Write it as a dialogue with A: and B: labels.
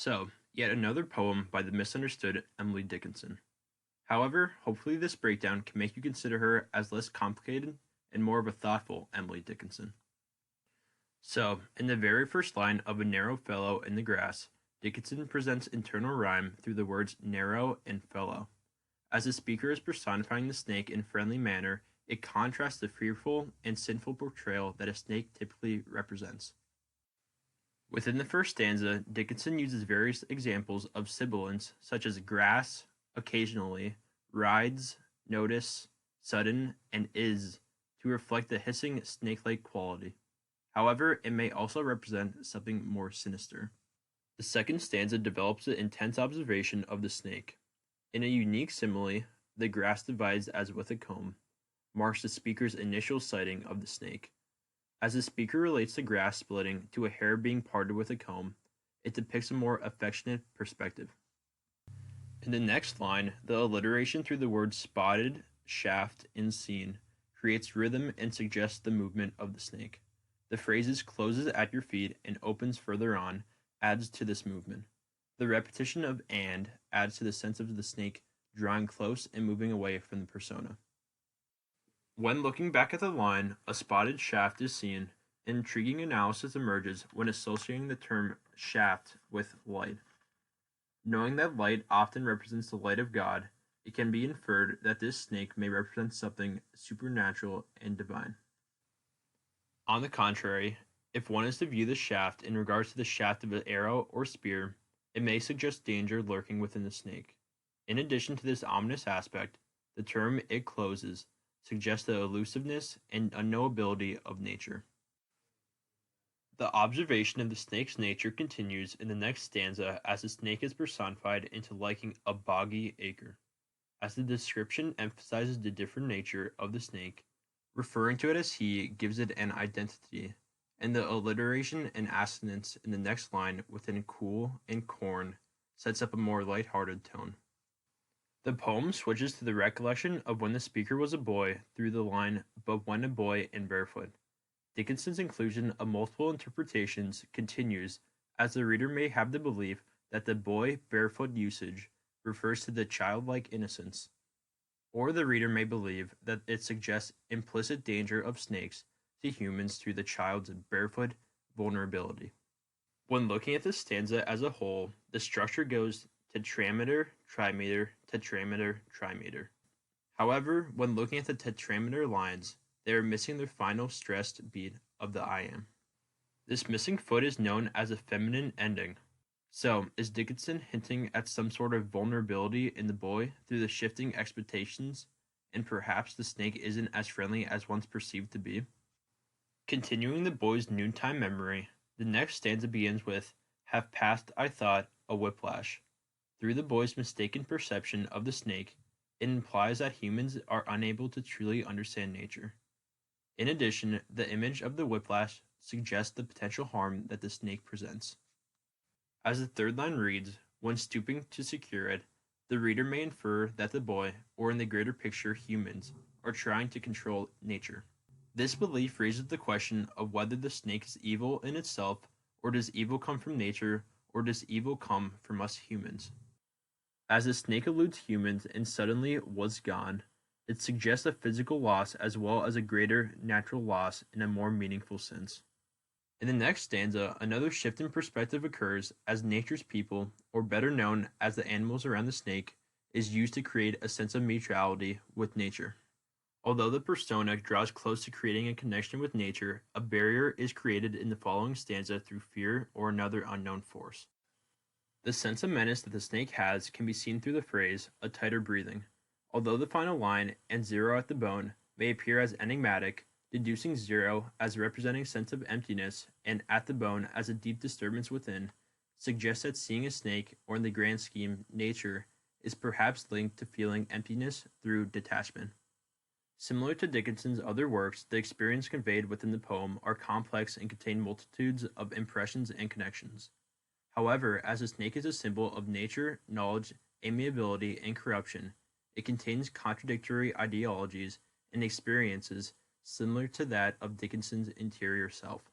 A: So, yet another poem by the misunderstood Emily Dickinson. However, hopefully this breakdown can make you consider her as less complicated and more of a thoughtful Emily Dickinson. So, in the very first line of A Narrow Fellow in the Grass, Dickinson presents internal rhyme through the words narrow and fellow. As the speaker is personifying the snake in a friendly manner, it contrasts the fearful and sinful portrayal that a snake typically represents. Within the first stanza, Dickinson uses various examples of sibilants such as grass, occasionally, rides, notice, sudden, and is to reflect the hissing snake-like quality. However, it may also represent something more sinister. The second stanza develops the intense observation of the snake. In a unique simile, the grass divides as with a comb, marks the speaker's initial sighting of the snake. As the speaker relates the grass splitting to a hair being parted with a comb, it depicts a more affectionate perspective. In the next line, the alliteration through the words spotted, shaft, and seen creates rhythm and suggests the movement of the snake. The phrases closes at your feet and opens further on adds to this movement. The repetition of and adds to the sense of the snake drawing close and moving away from the persona. When looking back at the line, a spotted shaft is seen. An intriguing analysis emerges when associating the term shaft with light. Knowing that light often represents the light of God, it can be inferred that this snake may represent something supernatural and divine. On the contrary, if one is to view the shaft in regards to the shaft of an arrow or spear, it may suggest danger lurking within the snake. In addition to this ominous aspect, the term "it closes" suggests the elusiveness and unknowability of nature. The observation of the snake's nature continues in the next stanza as the snake is personified into liking a boggy acre. As the description emphasizes the different nature of the snake, referring to it as he gives it an identity, and the alliteration and assonance in the next line within cool and corn sets up a more light-hearted tone. The poem switches to the recollection of when the speaker was a boy through the line, but when a boy and barefoot. Dickinson's inclusion of multiple interpretations continues, as the reader may have the belief that the boy barefoot usage refers to the childlike innocence, or the reader may believe that it suggests implicit danger of snakes to humans through the child's barefoot vulnerability. When looking at the stanza as a whole, the structure goes tetrameter, trimeter, tetrameter, trimeter. However, when looking at the tetrameter lines, they are missing their final stressed beat of the I am. This missing foot is known as a feminine ending. So, is Dickinson hinting at some sort of vulnerability in the boy through the shifting expectations, and perhaps the snake isn't as friendly as once perceived to be? Continuing the boy's noontime memory, the next stanza begins with, "Have passed, I thought, a whiplash." Through the boy's mistaken perception of the snake, it implies that humans are unable to truly understand nature. In addition, the image of the whiplash suggests the potential harm that the snake presents. As the third line reads, when stooping to secure it, the reader may infer that the boy, or in the greater picture humans, are trying to control nature. This belief raises the question of whether the snake is evil in itself, or does evil come from nature, or does evil come from us humans? As the snake eludes humans and suddenly was gone, it suggests a physical loss as well as a greater natural loss in a more meaningful sense. In the next stanza, another shift in perspective occurs as nature's people, or better known as the animals around the snake, is used to create a sense of mutuality with nature. Although the persona draws close to creating a connection with nature, a barrier is created in the following stanza through fear or another unknown force. The sense of menace that the snake has can be seen through the phrase, a tighter breathing. Although the final line, and zero at the bone, may appear as enigmatic, deducing zero as representing sense of emptiness and at the bone as a deep disturbance within, suggests that seeing a snake, or in the grand scheme, nature, is perhaps linked to feeling emptiness through detachment. Similar to Dickinson's other works, the experience conveyed within the poem are complex and contain multitudes of impressions and connections. However, as the snake is a symbol of nature, knowledge, amiability, and corruption, it contains contradictory ideologies and experiences similar to that of Dickinson's interior self.